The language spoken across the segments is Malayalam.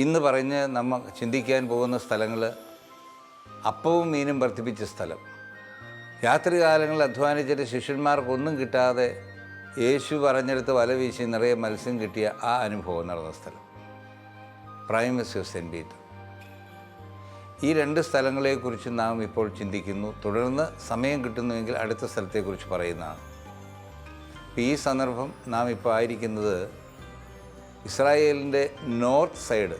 ഇന്ന് പറഞ്ഞ് നമ്മൾ ചിന്തിക്കാൻ പോകുന്ന സ്ഥലങ്ങൾ അപ്പവും മീനും വർദ്ധിപ്പിച്ച സ്ഥലം. രാത്രികാലങ്ങളിൽ അധ്വാനിച്ചിട്ട് ശിഷ്യന്മാർക്കൊന്നും കിട്ടാതെ യേശു പറഞ്ഞെടുത്ത് വല വീശി നിറയെ മത്സ്യം കിട്ടിയ ആ അനുഭവം നടന്ന സ്ഥലം, പ്രൈമസ് ഓഫ് സെൻറ്റ് പീറ്റർ. ഈ രണ്ട് സ്ഥലങ്ങളെക്കുറിച്ച് നാം ഇപ്പോൾ ചിന്തിക്കുന്നു. തുടർന്ന് സമയം കിട്ടുന്നുവെങ്കിൽ അടുത്ത സ്ഥലത്തെക്കുറിച്ച് പറയുന്നതാണ്. ഈ സന്ദർഭം നാം ഇപ്പോൾ ആയിരിക്കുന്നത് ഇസ്രായേലിൻ്റെ നോർത്ത് സൈഡ്,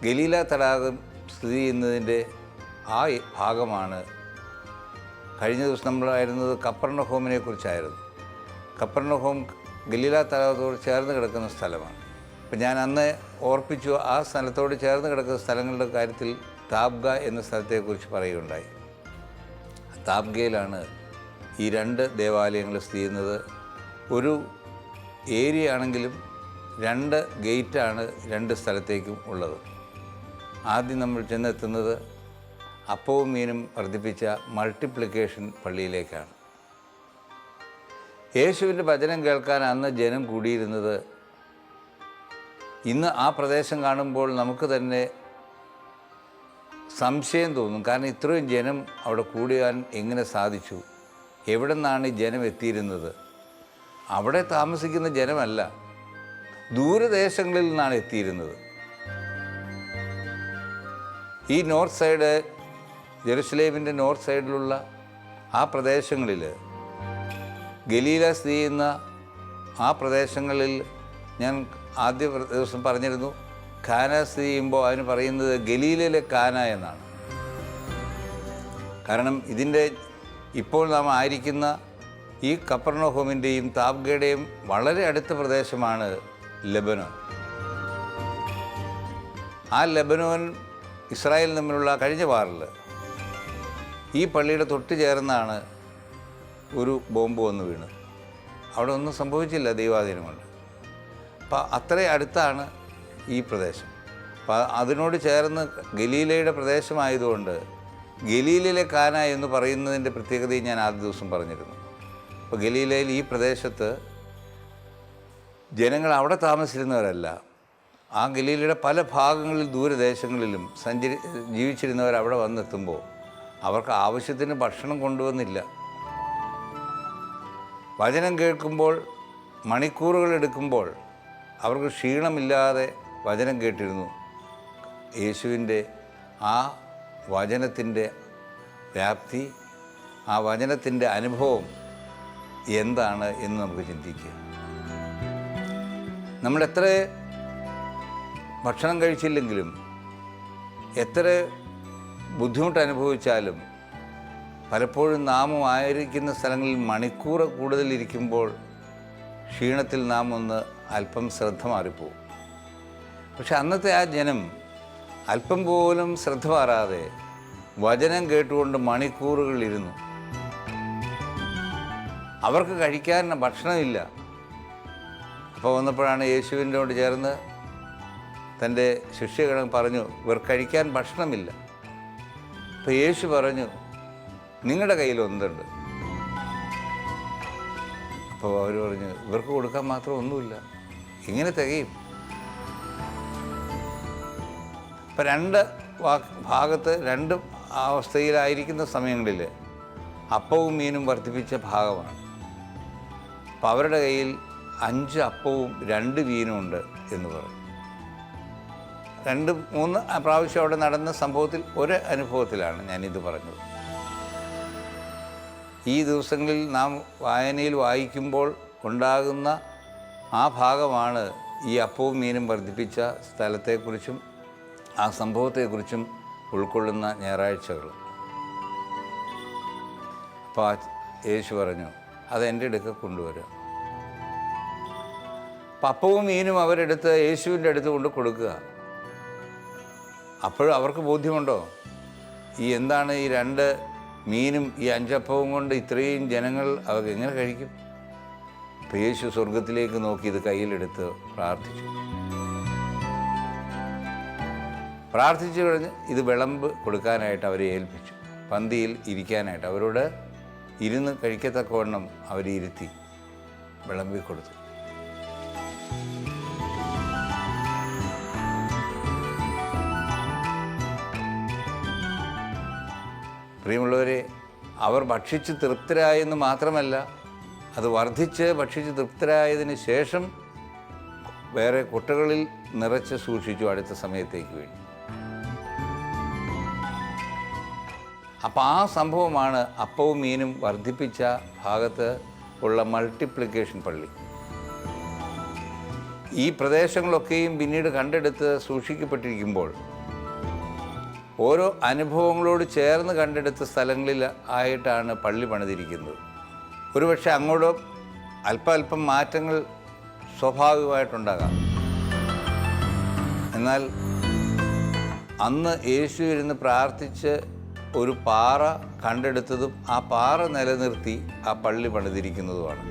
ഗലീല തടാകം സ്ഥിതി ചെയ്യുന്നതിൻ്റെ ആ ഭാഗമാണ്. കഴിഞ്ഞ ദിവസം നമ്മളായിരുന്നത് കപ്പർനഹൂമിനെ കുറിച്ചായിരുന്നു. കപ്പർനഹൂം ഗലീല തടാകത്തോട് ചേർന്ന് കിടക്കുന്ന സ്ഥലമാണ്. അപ്പം ഞാൻ അന്ന് ഓർപ്പിച്ചു, ആ സ്ഥലത്തോട് ചേർന്ന് കിടക്കുന്ന സ്ഥലങ്ങളുടെ കാര്യത്തിൽ താബ്ഗ എന്ന സ്ഥലത്തെക്കുറിച്ച് പറയുകയുണ്ടായി. താബ്ഗയിലാണ് ഈ രണ്ട് ദേവാലയങ്ങൾ സ്ഥിതി ചെയ്യുന്നത്. ഒരു ഏരിയ ആണെങ്കിലും രണ്ട് ഗേറ്റാണ് രണ്ട് സ്ഥലത്തേക്കും ഉള്ളത്. ആദ്യം നമ്മൾ ചെന്നെത്തുന്നത് അപ്പവും മീനും വർദ്ധിപ്പിച്ച മൾട്ടിപ്ലിക്കേഷൻ പള്ളിയിലേക്കാണ്. യേശുവിൻ്റെ വചനം കേൾക്കാൻ അന്ന് ജനം കൂടിയിരുന്നത്. ഇന്ന് ആ പ്രദേശം കാണുമ്പോൾ നമുക്ക് തന്നെ സംശയം തോന്നും. കാരണം ഇത്രയും ജനം അവിടെ കൂടിയാൻ എങ്ങനെ സാധിച്ചു? എവിടെ നിന്നാണ് ഈ ജനം എത്തിയിരുന്നത്? അവിടെ താമസിക്കുന്ന ജനമല്ല, ദൂരദേശങ്ങളിൽ നിന്നാണ് എത്തിയിരുന്നത്. ഈ നോർത്ത് സൈഡ്, ജെറുസലേമിൻ്റെ നോർത്ത് സൈഡിലുള്ള ആ പ്രദേശങ്ങളിൽ, ഗലീല സ്ഥിതി ചെയ്യുന്ന ആ പ്രദേശങ്ങളിൽ ഞാൻ ആദ്യ ദിവസം പറഞ്ഞിരുന്നു, കാന സ്ഥിതി ചെയ്യുമ്പോൾ അതിന് പറയുന്നത് ഗലീലയിലെ കാന എന്നാണ്. കാരണം ഇതിൻ്റെ ഇപ്പോൾ നാം ആയിരിക്കുന്ന ഈ കപ്പർനഹൂമിൻ്റെയും താബ്ഗയുടെയും വളരെ അടുത്ത പ്രദേശമാണ് ലെബനോൻ. ആ ലെബനോൻ ഇസ്രായേൽ തമ്മിലുള്ള കഴിഞ്ഞ വാറിൽ ഈ പള്ളിയുടെ തൊട്ട് ചേർന്നാണ് ഒരു ബോംബ് വന്ന് വീണ്. അവിടെ ഒന്നും സംഭവിച്ചില്ല ദൈവാധീനം കൊണ്ട്. അപ്പം അത്രയും അടുത്താണ് ഈ പ്രദേശം. അപ്പം അതിനോട് ചേർന്ന് ഗലീലയുടെ പ്രദേശമായതുകൊണ്ട് ഗലീലയിലെ കാന എന്ന് പറയുന്നതിൻ്റെ പ്രത്യേകതയും ഞാൻ ആദ്യ ദിവസം പറഞ്ഞിരുന്നു. അപ്പോൾ ഗലീലയിൽ ഈ പ്രദേശത്ത് ജനങ്ങൾ അവിടെ താമസിച്ചിരുന്നവരല്ല, ആ ഗലീലയുടെ പല ഭാഗങ്ങളിൽ ദൂരദേശങ്ങളിലും ജീവിച്ചിരുന്നവർ അവിടെ വന്നെത്തുമ്പോൾ അവർക്ക് ആവശ്യത്തിന് ഭക്ഷണം കൊണ്ടുവന്നില്ല. വചനം കേൾക്കുമ്പോൾ മണിക്കൂറുകൾ എടുക്കുമ്പോൾ അവർക്ക് ക്ഷീണമില്ലാതെ വചനം കേട്ടിരുന്നു. യേശുവിൻ്റെ ആ വചനത്തിൻ്റെ വ്യാപ്തി, ആ വചനത്തിൻ്റെ അനുഭവം എന്താണ് എന്ന് നമുക്ക് ചിന്തിക്കുക. നമ്മൾ എത്ര ഭക്ഷണം കഴിച്ചില്ലെങ്കിലും, എത്ര ബുദ്ധിമുട്ട് അനുഭവിച്ചാലും, പലപ്പോഴും നാമും ആയിരിക്കുന്ന സ്ഥലങ്ങളിൽ മണിക്കൂർ കൂടുതലിരിക്കുമ്പോൾ ക്ഷീണത്തിൽ നാം ഒന്ന് അല്പം ശ്രദ്ധ മാറിപ്പോവും. പക്ഷെ അന്നത്തെ ആ ജനം അല്പം പോലും ശ്രദ്ധ മാറാതെ വചനം കേട്ടുകൊണ്ട് മണിക്കൂറുകളിരുന്നു. അവർക്ക് കഴിക്കാൻ ഭക്ഷണമില്ല. അപ്പോൾ വന്നപ്പോഴാണ് യേശുവിനോട് ചേർന്ന് തൻ്റെ ശിഷ്യഗണം പറഞ്ഞു, ഇവർ കഴിക്കാൻ ഭക്ഷണമില്ല. അപ്പോൾ യേശു പറഞ്ഞു, നിങ്ങളുടെ കയ്യിൽ ഒന്നുണ്ട്. അപ്പോൾ അവർ പറഞ്ഞു, ഇവർക്ക് കൊടുക്കാൻ മാത്രം ഒന്നുമില്ല, ഇങ്ങനെ തികയും. ഇപ്പം രണ്ട് ഭാഗത്ത് രണ്ട് അവസ്ഥയിലായിരിക്കുന്ന സമയങ്ങളിൽ അപ്പവും മീനും വർദ്ധിപ്പിച്ച ഭാഗമാണ്. അപ്പം അവരുടെ കയ്യിൽ 5 അപ്പവും 2 മീനും ഉണ്ട് എന്ന് പറയും. 2-3 പ്രാവശ്യം അവിടെ നടന്ന സംഭവത്തിൽ ഒരു അനുഭവത്തിലാണ് ഞാനിത് പറഞ്ഞത്. ഈ ദിവസങ്ങളിൽ നാം വായനയിൽ വായിക്കുമ്പോൾ ഉണ്ടാകുന്ന ആ ഭാഗമാണ് ഈ അപ്പവും മീനും വർദ്ധിപ്പിച്ച സ്ഥലത്തെക്കുറിച്ചും ആ സംഭവത്തെക്കുറിച്ചും ഉൾക്കൊള്ളുന്ന ഞായറാഴ്ചകൾ. അപ്പോൾ യേശു പറഞ്ഞു, അതെൻ്റെ അടുക്ക കൊണ്ടുവരിക. അപ്പം അപ്പവും മീനും അവരെടുത്ത് യേശുവിൻ്റെ അടുത്ത് കൊണ്ട് കൊടുക്കുക. അപ്പോഴും അവർക്ക് ബോധ്യമുണ്ടോ ഈ എന്താണ് ഈ 2 മീനും ഈ 5 അപ്പവും കൊണ്ട് ഇത്രയും ജനങ്ങൾ അവർക്ക് എങ്ങനെ കഴിക്കും? അപ്പോൾ യേശു സ്വർഗത്തിലേക്ക് നോക്കി ഇത് കയ്യിലെടുത്ത് പ്രാർത്ഥിച്ചു കഴിഞ്ഞ് ഇത് വിളമ്പ് കൊടുക്കാനായിട്ട് അവരെ ഏൽപ്പിച്ചു. പന്തിയിൽ ഇരിക്കാനായിട്ട് അവരോട് ഇരുന്ന് കഴിക്കത്തക്കവണ്ണം അവരെ ഇരുത്തി വിളമ്പി കൊടുത്തു. പ്രിയമുള്ളവരെ, അവർ ഭക്ഷിച്ച് തൃപ്തരായെന്ന് മാത്രമല്ല, അത് വർദ്ധിച്ച് ഭക്ഷിച്ച് തൃപ്തരായതിന് ശേഷം വേറെ കുട്ടകളിൽ നിറച്ച് സൂക്ഷിച്ചു അടുത്ത സമയത്തേക്ക് വേണ്ടി. അപ്പോൾ ആ സംഭവമാണ് അപ്പവും മീനും വർദ്ധിപ്പിച്ച ഭാഗത്ത് ഉള്ള മൾട്ടിപ്ലിക്കേഷൻ പള്ളി. ഈ പ്രദേശങ്ങളൊക്കെയും പിന്നീട് കണ്ടെടുത്ത് സൂക്ഷിക്കപ്പെട്ടിരിക്കുമ്പോൾ ഓരോ അനുഭവങ്ങളോട് ചേർന്ന് കണ്ടെടുത്ത സ്ഥലങ്ങളിൽ ആയിട്ടാണ് പള്ളി പണിതിരിക്കുന്നത്. ഒരുപക്ഷെ അങ്ങോട്ട് അല്പം മാറ്റങ്ങൾ സ്വാഭാവികമായിട്ടുണ്ടാകാം. എന്നാൽ അന്ന് യേശു ഇരുന്ന് പ്രാർത്ഥിച്ച് ഒരു പാറ കണ്ടെടുത്തതും ആ പാറ നിലനിർത്തി ആ പള്ളി പണിതിരിക്കുന്നതുമാണ്.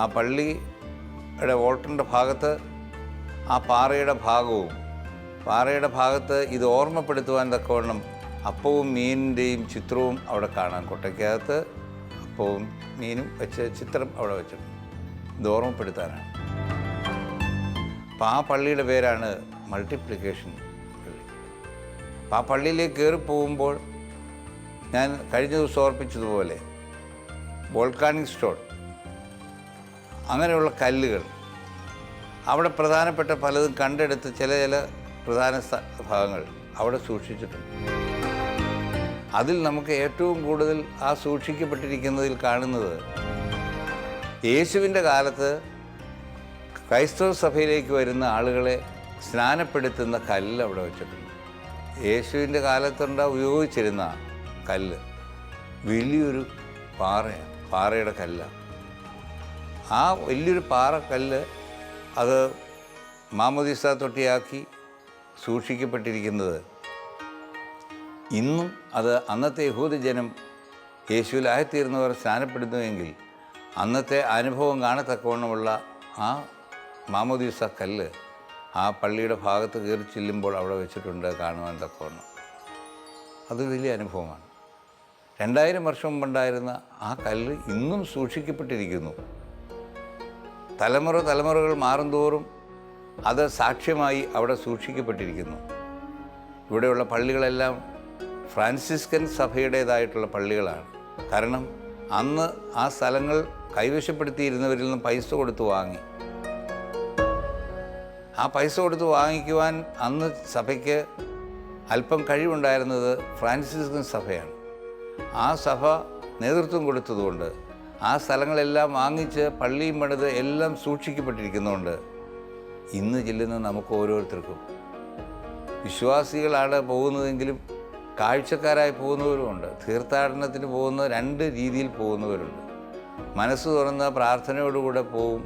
ആ പള്ളിയുടെ വോൾട്ടറിൻ്റെ ഭാഗത്ത് ആ പാറയുടെ ഭാഗത്ത് ഇത് ഓർമ്മപ്പെടുത്തുവാൻ തക്കവണ്ണം അപ്പവും മീനിൻ്റെയും ചിത്രവും അവിടെ കാണാം. കൊട്ടയ്ക്കകത്ത് അപ്പവും മീനും വെച്ച് ചിത്രം അവിടെ വെച്ചിട്ടുണ്ട്. ഇത് ഓർമ്മപ്പെടുത്താനാണ്. അപ്പം ആ പള്ളിയുടെ പേരാണ് മൾട്ടിപ്ലിക്കേഷൻ പള്ളി. അപ്പം ആ പള്ളിയിലേക്ക് കയറിപ്പോകുമ്പോൾ ഞാൻ കഴിഞ്ഞ ദിവസം ഓർപ്പിച്ചതുപോലെ വോൾക്കാനിക് സ്റ്റോൺ, അങ്ങനെയുള്ള കല്ലുകൾ അവിടെ പ്രധാനപ്പെട്ട പലതും കണ്ടെടുത്ത് ചില പ്രധാന ഭാഗങ്ങൾ അവിടെ സൂക്ഷിച്ചിട്ടുണ്ട്. അതിൽ നമുക്ക് ഏറ്റവും കൂടുതൽ ആ സൂക്ഷിക്കപ്പെട്ടിരിക്കുന്നതിൽ കാണുന്നത് യേശുവിൻ്റെ കാലത്ത് ക്രൈസ്തവ സഭയിലേക്ക് വരുന്ന ആളുകളെ സ്നാനപ്പെടുത്തുന്ന കല്ല് അവിടെ വെച്ചിട്ടുണ്ട്. യേശുവിൻ്റെ ഉപയോഗിച്ചിരുന്ന കല്ല് വലിയൊരു പാറയുടെ കല്ലാണ്. ആ വലിയൊരു പാറക്കല്ല് അത് മാമോദീസ തൊട്ടിയാക്കി സൂക്ഷിക്കപ്പെട്ടിരിക്കുന്നത് ഇന്നും അത് അന്നത്തെ യഹൂദജനം യേശുവിലായിത്തീർന്നവർ സ്നാനപ്പെടുന്നുവെങ്കിൽ അന്നത്തെ അനുഭവം കാണത്തക്കവണ്ണമുള്ള ആ മാമോദീസ കല്ല് ആ പള്ളിയുടെ ഭാഗത്ത് കയറി ചെല്ലുമ്പോൾ അവിടെ വെച്ചിട്ടുണ്ട് കാണുവാൻ തക്കവണ്ണം. അത് വലിയ അനുഭവമാണ്. 2000 വർഷം മുമ്പുണ്ടായിരുന്ന ആ കല്ല് ഇന്നും സൂക്ഷിക്കപ്പെട്ടിരിക്കുന്നു. തലമുറകൾ മാറുന്തോറും അത് സാക്ഷ്യമായി അവിടെ സൂക്ഷിക്കപ്പെട്ടിരിക്കുന്നു. ഇവിടെയുള്ള പള്ളികളെല്ലാം ഫ്രാൻസിസ്കൻ സഭയുടേതായിട്ടുള്ള പള്ളികളാണ്. കാരണം അന്ന് ആ സ്ഥലങ്ങൾ കൈവശപ്പെടുത്തിയിരുന്നവരിൽ നിന്ന് പൈസ കൊടുത്ത് വാങ്ങി. ആ പൈസ കൊടുത്ത് വാങ്ങിക്കുവാൻ അന്ന് സഭയ്ക്ക് അല്പം കഴിവുണ്ടായിരുന്നത് ഫ്രാൻസിസ്കൻ സഭയാണ്. ആ സഭ നേതൃത്വം കൊടുത്തതുകൊണ്ട് ആ സ്ഥലങ്ങളെല്ലാം വാങ്ങിച്ച് പള്ളിയും പണിത് എല്ലാം സൂക്ഷിക്കപ്പെട്ടിരിക്കുന്നതുകൊണ്ട് ഇന്ന് ചെല്ലുന്ന നമുക്ക് ഓരോരുത്തർക്കും വിശ്വാസികളാണ് പോകുന്നതെങ്കിലും കാഴ്ചക്കാരായി പോകുന്നവരുമുണ്ട്. തീർത്ഥാടനത്തിന് പോകുന്ന 2 രീതിയിൽ പോകുന്നവരുണ്ട്. മനസ്സ് തുറന്ന പ്രാർത്ഥനയോടുകൂടെ പോവും,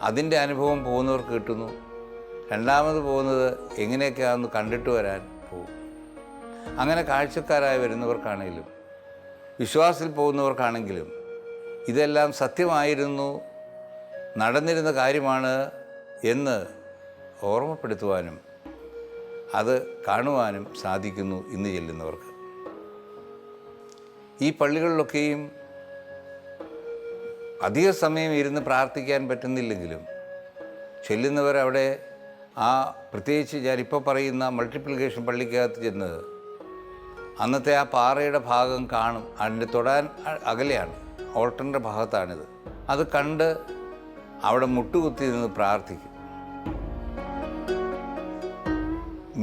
അതിൻ്റെ അനുഭവം പോകുന്നവർക്ക് കിട്ടുന്നു. രണ്ടാമത് പോകുന്നത് എങ്ങനെയൊക്കെയാണെന്ന് കണ്ടിട്ട് വരാൻ പോകും. അങ്ങനെ കാഴ്ചക്കാരായി വരുന്നവർക്കാണെങ്കിലും വിശ്വാസത്തിൽ പോകുന്നവർക്കാണെങ്കിലും ഇതെല്ലാം സത്യമായിരുന്നു, നടന്നിരുന്ന കാര്യമാണ് എന്ന് ഓർമ്മപ്പെടുത്തുവാനും അത് കാണുവാനും സാധിക്കുന്നു ഇന്ന് ചെല്ലുന്നവർക്ക്. ഈ പള്ളികളിലൊക്കെയും അധിക സമയം ഇരുന്ന് പ്രാർത്ഥിക്കാൻ പറ്റുന്നില്ലെങ്കിലും ചെല്ലുന്നവരവിടെ പ്രത്യേകിച്ച് ഞാനിപ്പോൾ പറയുന്ന മൾട്ടിപ്ലിക്കേഷൻ പള്ളിക്കകത്ത് ചെന്ന് അന്നത്തെ ആ പാറയുടെ ഭാഗം കാണും. അതിൻ്റെ തൊടാൻ അകലെയാണ്, ഓൾട്ടറിൻ്റെ ഭാഗത്താണിത്. അത് കണ്ട് അവിടെ മുട്ടുകുത്തി നിന്ന് പ്രാർത്ഥിക്കും.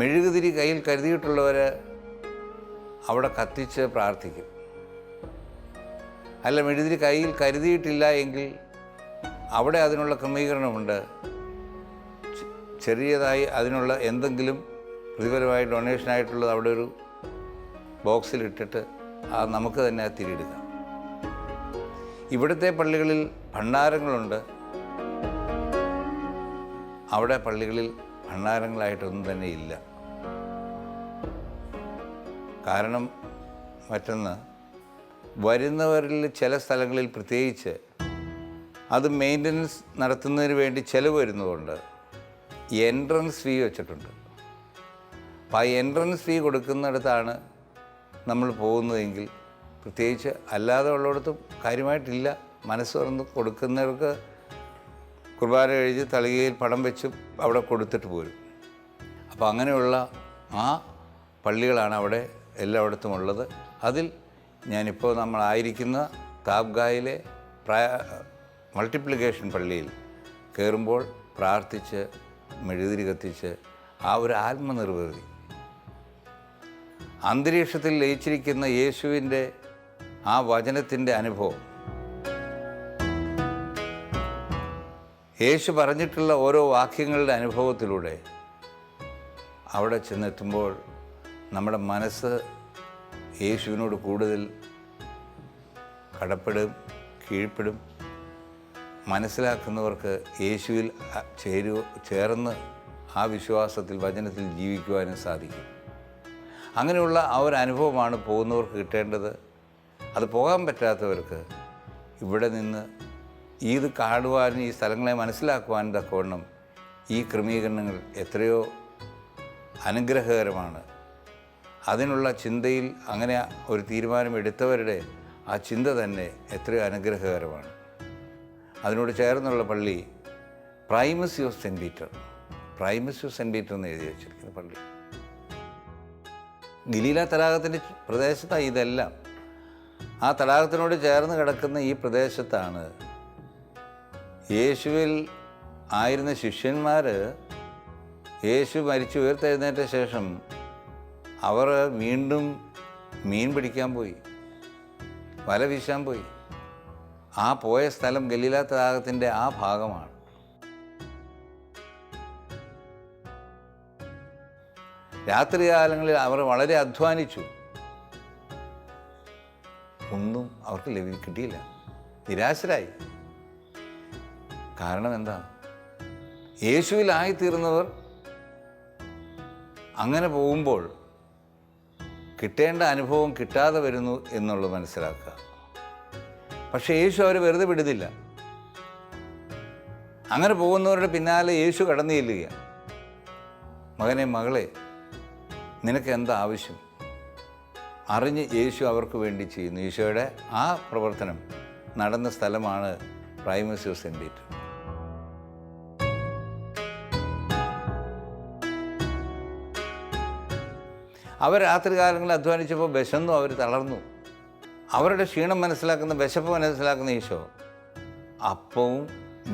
മെഴുകുതിരി കയ്യിൽ കരുതിയിട്ടുള്ളവർ അവിടെ കത്തിച്ച് പ്രാർത്ഥിക്കും. അല്ല, മെഴുകുതിരി കയ്യിൽ കരുതിയിട്ടില്ല എങ്കിൽ അവിടെ അതിനുള്ള ക്രമീകരണമുണ്ട്. ചെറിയതായി അതിനുള്ള എന്തെങ്കിലും പ്രതിഫലമായി ഡൊണേഷനായിട്ടുള്ളത് അവിടെ ഒരു ബോക്സിലിട്ടിട്ട് നമുക്ക് തന്നെ തിരിയെടുക്കാം. ഇവിടുത്തെ പള്ളികളിൽ ഭണ്ഡാരങ്ങളുണ്ട്. അവിടെ പള്ളികളിൽ ഭണ്ഡാരങ്ങളായിട്ടൊന്നും തന്നെ ഇല്ല. കാരണം മറ്റൊന്ന്, വരുന്നവരിൽ ചില സ്ഥലങ്ങളിൽ പ്രത്യേകിച്ച് അത് മെയിൻ്റനൻസ് നടത്തുന്നതിന് വേണ്ടി ചിലവ് വരുന്നതുകൊണ്ട് എൻട്രൻസ് ഫീ വെച്ചിട്ടുണ്ട്. അപ്പോൾ ആ എൻട്രൻസ് ഫീ കൊടുക്കുന്നിടത്താണ് നമ്മൾ പോകുന്നതെങ്കിൽ, പ്രത്യേകിച്ച് അല്ലാതെ ഉള്ളിടത്തും കാര്യമായിട്ടില്ല. മനസ്സ് തുറന്ന് കൊടുക്കുന്നവർക്ക് കുർബാന കഴിച്ച് തളികയിൽ പടം വെച്ച് അവിടെ കൊടുത്തിട്ട് പോരും. അപ്പോൾ അങ്ങനെയുള്ള ആ പള്ളികളാണ് അവിടെ എല്ലായിടത്തും ഉള്ളത്. അതിൽ ഞാനിപ്പോൾ നമ്മളായിരിക്കുന്ന താബ്ഗായിലെ മൾട്ടിപ്ലിക്കേഷൻ പള്ളിയിൽ കയറുമ്പോൾ പ്രാർത്ഥിച്ച് മെഴുകുതിരി കത്തിച്ച് ആ ഒരു ആത്മനിർവൃതി, അന്തരീക്ഷത്തിൽ ലയിച്ചിരിക്കുന്ന യേശുവിൻ്റെ ആ വചനത്തിൻ്റെ അനുഭവം, യേശു പറഞ്ഞിട്ടുള്ള ഓരോ വാക്യങ്ങളുടെ അനുഭവത്തിലൂടെ അവിടെ ചെന്നെത്തുമ്പോൾ നമ്മുടെ മനസ്സ് യേശുവിനോട് കൂടുതൽ കടപ്പെടും, കീഴ്പ്പെടും. മനസ്സിലാക്കുന്നവർക്ക് യേശുവിൽ ചേർന്ന് ആ വിശ്വാസത്തിൽ, വചനത്തിൽ ജീവിക്കുവാനും സാധിക്കും. അങ്ങനെയുള്ള ആ ഒരു അനുഭവമാണ് പോകുന്നവർക്ക് കിട്ടേണ്ടത്. അത് പോകാൻ പറ്റാത്തവർക്ക് ഇവിടെ നിന്ന് ഇത് കാണുവാനും ഈ സ്ഥലങ്ങളെ മനസ്സിലാക്കുവാനും തക്കവണ്ണം ഈ ക്രമീകരണങ്ങൾ എത്രയോ അനുഗ്രഹകരമാണ്. അതിനുള്ള ചിന്തയിൽ അങ്ങനെ ഒരു തീരുമാനമെടുത്തവരുടെ ആ ചിന്ത തന്നെ എത്രയോ അനുഗ്രഹകരമാണ്. അതിനോട് ചേർന്നുള്ള പള്ളി primacy of Saint Peter, primacy of Saint Peter എന്ന് എഴുതി വച്ചിരിക്കുന്ന പള്ളി. ഗലീല തടാകത്തിൻ്റെ പ്രദേശത്താണ് ഇതെല്ലാം. ആ തടാകത്തിനോട് ചേർന്ന് കിടക്കുന്ന ഈ പ്രദേശത്താണ് യേശുവിൽ ആയിരുന്ന ശിഷ്യന്മാർ യേശു മരിച്ചു ഉയർത്തെഴുന്നേറ്റ ശേഷം അവർ വീണ്ടും മീൻ പിടിക്കാൻ പോയി, വല വീശാൻ പോയി. ആ പോയ സ്ഥലം ഗലീല തടാകത്തിൻ്റെ ആ ഭാഗമാണ്. രാത്രികാലങ്ങളിൽ അവർ വളരെ അധ്വാനിച്ചു. ഒന്നും അവർക്ക് കിട്ടിയില്ല. നിരാശരായി. കാരണം എന്താ? യേശുവിലായിത്തീർന്നവർ അങ്ങനെ പോകുമ്പോൾ കിട്ടേണ്ട അനുഭവം കിട്ടാതെ വരുന്നു എന്നുള്ളത് മനസ്സിലാക്കുക. പക്ഷേ യേശു അവരെ വെറുതെ വിടുന്നില്ല. അങ്ങനെ പോകുന്നവരുടെ പിന്നാലെ യേശു കടന്നു ചെല്ലുക. മകനെ, മകളെ, നിനക്ക് എന്താ ആവശ്യം? അറിഞ്ഞ് യേശു അവർക്ക് വേണ്ടി ചെയ്യുന്നു. ഈശോയുടെ ആ പ്രവർത്തനം നടന്ന സ്ഥലമാണ് പ്രൈമസി ഓഫ് സെൻറ്റ് പീറ്റർ. അവർ രാത്രികാലങ്ങളിൽ അധ്വാനിച്ചപ്പോൾ വിശന്നു, അവർ തളർന്നു. അവരുടെ ക്ഷീണം മനസ്സിലാക്കുന്ന, വിശപ്പ് മനസ്സിലാക്കുന്ന ഈശോ അപ്പവും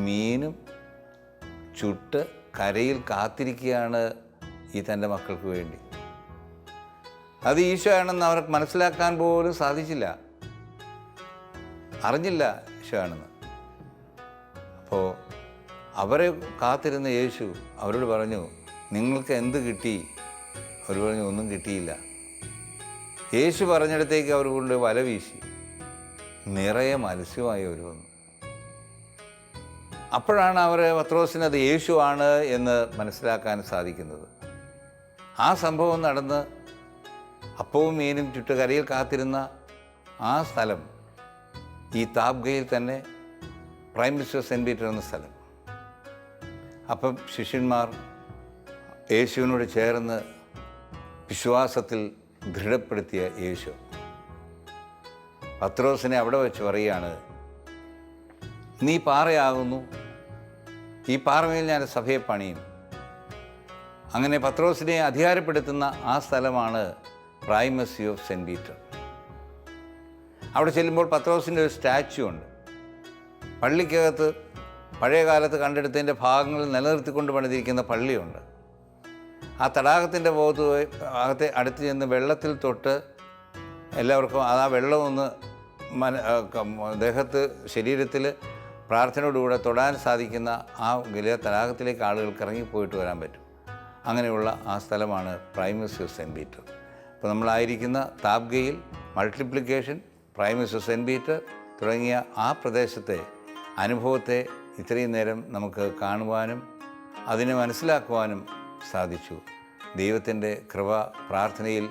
മീനും ചുട്ട് കരയിൽ കാത്തിരിക്കുകയാണ് ഈ തൻ്റെ മക്കൾക്ക് വേണ്ടി. അത് ഈശോ ആണെന്ന് അവർക്ക് മനസ്സിലാക്കാൻ പോലും സാധിച്ചില്ല, അറിഞ്ഞില്ല ഈശോ ആണെന്ന്. അപ്പോൾ അവരെ കാത്തിരുന്ന യേശു അവരോട് പറഞ്ഞു, നിങ്ങൾക്ക് എന്ത് കിട്ടി? അവർ പറഞ്ഞു, ഒന്നും കിട്ടിയില്ല. യേശു പറഞ്ഞിടത്തേക്ക് അവർ കൊണ്ട് വല വീശി. നിറയെ മത്സ്യമായി അവർ വന്നു. അപ്പോഴാണ് അവർ പത്രോസിന് അത് യേശു ആണ് എന്ന് മനസ്സിലാക്കാൻ സാധിക്കുന്നത്. ആ സംഭവം നടന്ന് അപ്പവും മീനും ചുട്ടുകരയിൽ കാത്തിരുന്ന ആ സ്ഥലം ഈ താബ്ഗയിൽ തന്നെ പ്രൈമസി ഓഫ് സെൻറ്റ് പീറ്റർ എന്ന സ്ഥലം. അപ്പം ശിഷ്യന്മാർ യേശുവിനോട് ചേർന്ന് വിശ്വാസത്തിൽ ദൃഢപ്പെടുത്തിയ യേശു പത്രോസിനെ അവിടെ വെച്ച് പറയുകയാണ്, നീ പാറയാകുന്നു, ഈ പാറമേൽ ഞാൻ സഭയെ പണിയും. അങ്ങനെ പത്രോസിനെ അധികാരപ്പെടുത്തുന്ന ആ സ്ഥലമാണ് പ്രൈമസി ഓഫ് സെൻറ്റ് പീറ്റർ. അവിടെ ചെല്ലുമ്പോൾ പത്രോസിൻ്റെ ഒരു സ്റ്റാച്യു ഉണ്ട്. പള്ളിക്കകത്ത് പഴയ കാലത്ത് കണ്ടെടുത്തതിൻ്റെ ഭാഗങ്ങൾ നിലനിർത്തിക്കൊണ്ട് പണിതിരിക്കുന്ന പള്ളിയുണ്ട്. ആ തടാകത്തിൻ്റെ ഭാഗത്തെ അടുത്ത് ചെന്ന് വെള്ളത്തിൽ തൊട്ട് എല്ലാവർക്കും ആ വെള്ളം ഒന്ന് ദേഹത്ത്, ശരീരത്തിൽ പ്രാർത്ഥനയോടുകൂടെ തൊടാൻ സാധിക്കുന്ന ആ വലിയ തടാകത്തിലേക്ക് ആളുകൾക്ക് ഇറങ്ങിപ്പോയിട്ട് വരാൻ പറ്റും. അങ്ങനെയുള്ള ആ സ്ഥലമാണ് പ്രൈമസി ഓഫ് സെൻറ്റ് പീറ്റർ. ഇപ്പോൾ നമ്മളായിരിക്കുന്ന താബ്ഗയിൽ multiplication, primacy of Saint Peter തുടങ്ങിയ ആ പ്രദേശത്തെ അനുഭവത്തെ ഇത്രയും നേരം നമുക്ക് കാണുവാനും അതിനെ മനസ്സിലാക്കുവാനും സാധിച്ചു. ദൈവത്തിൻ്റെ കൃപ പ്രാർത്ഥനയിൽ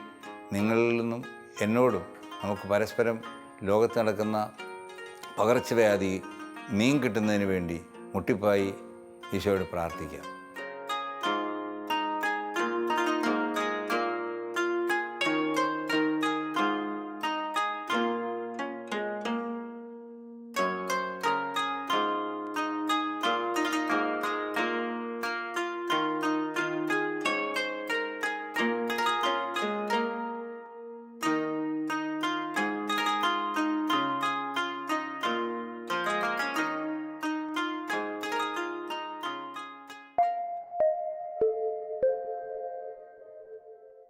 നിങ്ങളിൽ നിന്നും എന്നോടും നമുക്ക് പരസ്പരം ലോകത്ത് നടക്കുന്ന പകർച്ചവ്യാധി മീൻ കിട്ടുന്നതിന് വേണ്ടി മുട്ടിപ്പായി ഈശോയോട് പ്രാർത്ഥിക്കാം.